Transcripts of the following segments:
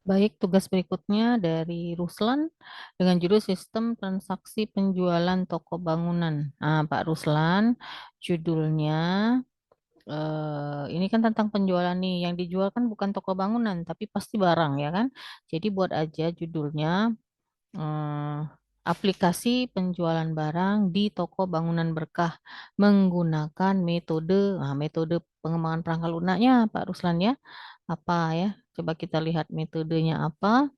Baik, tugas berikutnya dari Ruslan dengan judul Sistem Transaksi Penjualan Toko Bangunan. Nah, Pak Ruslan, judulnya ini kan tentang penjualan nih. Yang dijual kan bukan toko bangunan, tapi pasti barang ya kan. Jadi buat aja judulnya eh, aplikasi penjualan barang di toko bangunan berkah menggunakan metode pengembangan perangkat lunaknya Pak Ruslan ya. Apa ya? Coba kita lihat metodenya apa.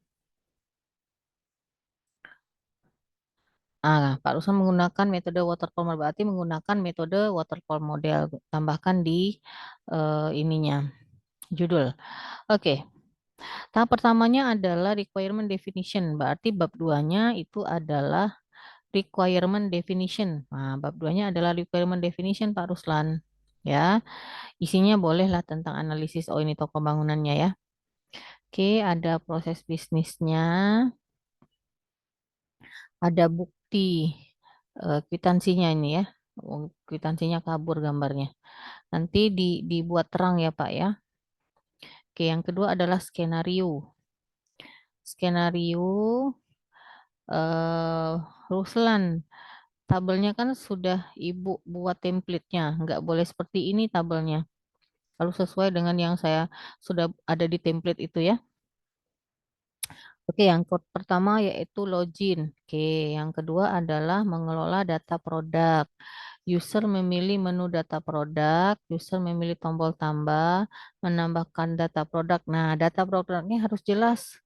Pak Ruslan menggunakan metode waterfall berarti menggunakan metode waterfall model. Tambahkan di ininya judul. Oke, tahap pertamanya adalah requirement definition. Berarti bab duanya itu adalah requirement definition. Nah, bab duanya adalah requirement definition Pak Ruslan. Ya, isinya bolehlah tentang analisis. Oh, ini toko bangunannya ya. Oke, ada proses bisnisnya, ada bukti kwitansinya ini ya. Oh, kwitansinya kabur gambarnya. Nanti dibuat terang ya Pak ya. Oke, yang kedua adalah skenario. Skenario eh Ruslan, tabelnya kan sudah Ibu buat template-nya. Nggak boleh seperti ini tabelnya. Kalau sesuai dengan yang saya sudah ada di template itu ya. Oke, yang pertama yaitu login. Oke, yang kedua adalah mengelola data produk. User memilih menu data produk, user memilih tombol tambah, menambahkan data produk. Nah, data produknya harus jelas,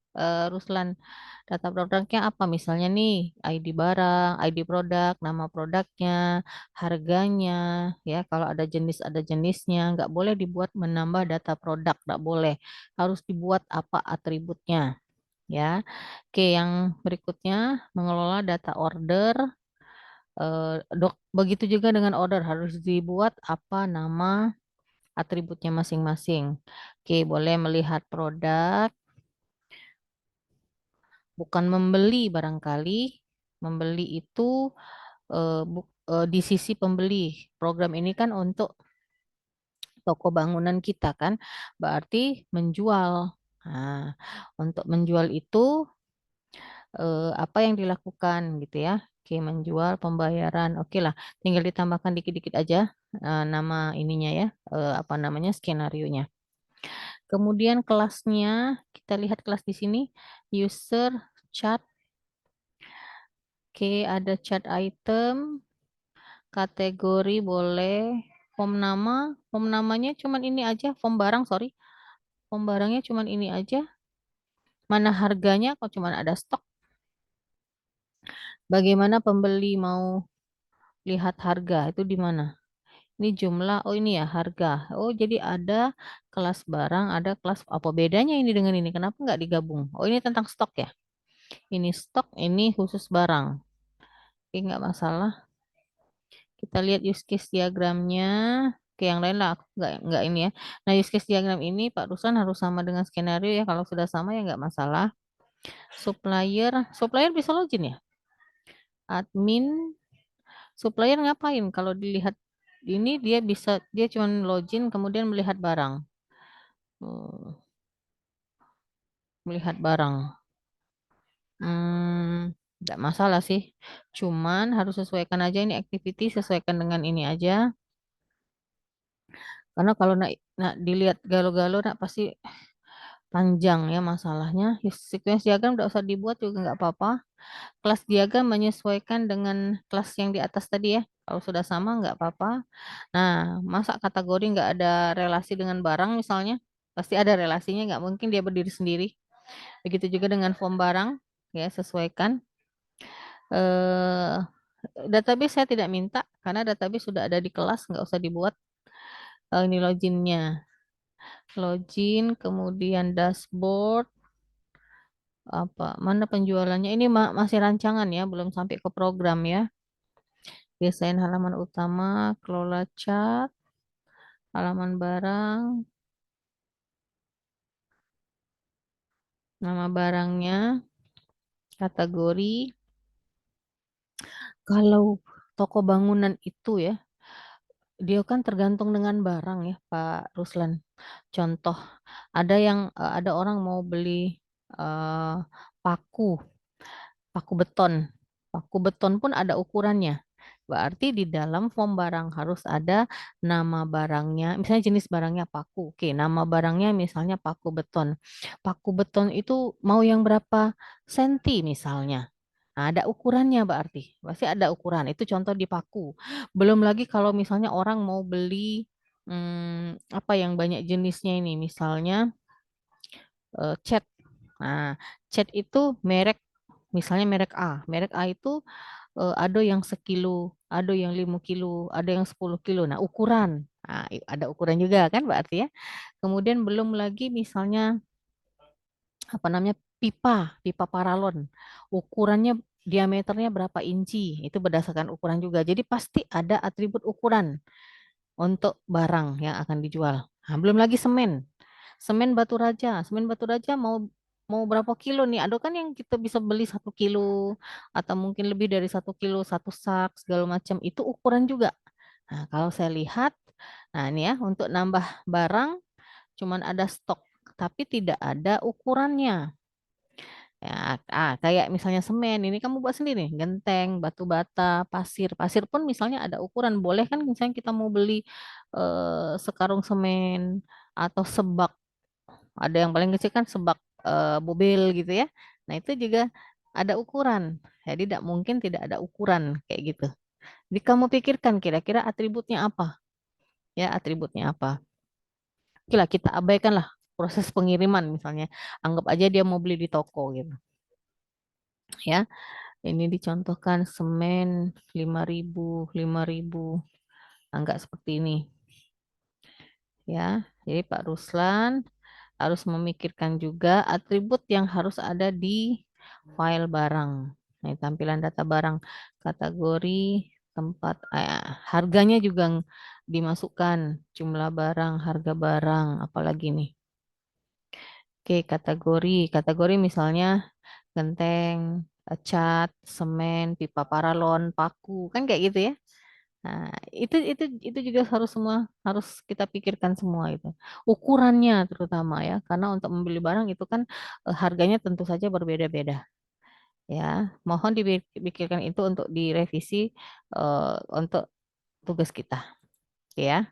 Ruslan. Data produknya apa? Misalnya nih, ID barang, ID produk, nama produknya, harganya, ya. Kalau ada jenisnya, nggak boleh dibuat menambah data produk, nggak boleh. Harus dibuat apa atributnya, ya. Oke, yang berikutnya mengelola data order. Begitu juga dengan order harus dibuat apa nama atributnya masing-masing. Oke, boleh melihat produk, bukan membeli barangkali. Membeli itu di sisi pembeli. Program ini kan untuk toko bangunan kita kan, berarti menjual. Nah, untuk menjual itu apa yang dilakukan gitu ya. Oke, menjual pembayaran. Oke lah, tinggal ditambahkan dikit-dikit aja nama ininya ya, apa namanya skenarionya. Kemudian kelasnya, kita lihat kelas di sini, user chat. Oke, ada chat item, kategori boleh, form namanya cuman ini aja, form barang, sorry. Form barangnya cuman ini aja. Mana harganya kok cuman ada stok. Bagaimana pembeli mau lihat harga itu di mana? Ini jumlah, oh ini ya harga. Oh jadi ada kelas barang, ada kelas apa bedanya ini dengan ini? Kenapa nggak digabung? Oh ini tentang stok ya. Ini stok, ini khusus barang. Oke nggak masalah. Kita lihat use case diagramnya. Oke yang lain lah, aku nggak ini ya. Nah use case diagram ini Pak Rusan harus sama dengan skenario ya. Kalau sudah sama ya nggak masalah. Supplier bisa login ya. Admin, supplier ngapain? Kalau dilihat ini dia cuma login kemudian melihat barang. Oh, melihat barang. Tidak masalah sih. Cuman harus sesuaikan aja ini activity, sesuaikan dengan ini aja. Karena kalau nak dilihat galo-galo nak pasti panjang ya masalahnya. Sequence diagram tidak usah dibuat juga nggak apa-apa. Kelas diagram menyesuaikan dengan kelas yang di atas tadi ya. Kalau sudah sama nggak apa-apa. Nah, masa kategori nggak ada relasi dengan barang misalnya? Pasti ada relasinya, nggak mungkin dia berdiri sendiri. Begitu juga dengan form barang, ya sesuaikan. eh Database saya tidak minta karena database sudah ada di kelas, nggak usah dibuat. Ini loginnya, login, kemudian dashboard, apa mana penjualannya? Ini masih rancangan ya, belum sampai ke program ya. Desain halaman utama, kelola chat, halaman barang, nama barangnya, kategori. Kalau toko bangunan itu ya, dia kan tergantung dengan barang ya, Pak Ruslan. Contoh, ada orang mau beli eh, paku, paku beton. Paku beton pun ada ukurannya. Berarti di dalam form barang harus ada nama barangnya, misalnya jenis barangnya paku. Oke, nama barangnya misalnya paku beton. Paku beton itu mau yang berapa senti misalnya. Nah, ada ukurannya berarti. Pasti ada ukuran. Itu contoh di paku. Belum lagi kalau misalnya orang mau beli apa yang banyak jenisnya ini, misalnya cat. Nah, cat itu merek, misalnya merek A. Merek A itu ada yang sekilo, ada yang 5 kilo, ada yang 10 kilo. Nah, ukuran. Nah, ada ukuran juga kan berarti ya. Kemudian belum lagi misalnya apa namanya pipa paralon. Ukurannya diameternya berapa inci, itu berdasarkan ukuran juga. Jadi pasti ada atribut ukuran untuk barang yang akan dijual. Nah, belum lagi semen. Semen batu raja mau mau berapa kilo nih? Ada kan yang kita bisa beli 1 kilo atau mungkin lebih dari 1 kilo, satu sak segala macam. Itu ukuran juga. Nah, kalau saya lihat, nah ini ya untuk nambah barang cuman ada stok, tapi tidak ada ukurannya. Ya, kayak misalnya semen, ini kamu buat sendiri, genteng, batu bata, pasir. Pasir pun misalnya ada ukuran. Boleh kan misalnya kita mau beli sekarung semen atau sebak. Ada yang paling kecil kan sebak bobel gitu ya. Nah, itu juga ada ukuran. Jadi tidak mungkin tidak ada ukuran kayak gitu. Jadi kamu pikirkan kira-kira atributnya apa? Ya, atributnya apa? Oke lah, kita abaikan lah proses pengiriman misalnya. Anggap aja dia mau beli di toko gitu. Ya, ini dicontohkan semen 5.000, 5.000. Enggak seperti ini. Ya, jadi Pak Ruslan harus memikirkan juga atribut yang harus ada di file barang. Nah, tampilan data barang, kategori, tempat, harganya juga dimasukkan, jumlah barang, harga barang, apalagi nih. Oke, kategori misalnya genteng, cat, semen, pipa paralon, paku, kan kayak gitu ya. Nah, itu juga harus semua harus kita pikirkan semua itu. Ukurannya terutama ya, karena untuk membeli barang itu kan harganya tentu saja berbeda-beda ya. Mohon dipikirkan itu untuk direvisi untuk tugas kita, ya.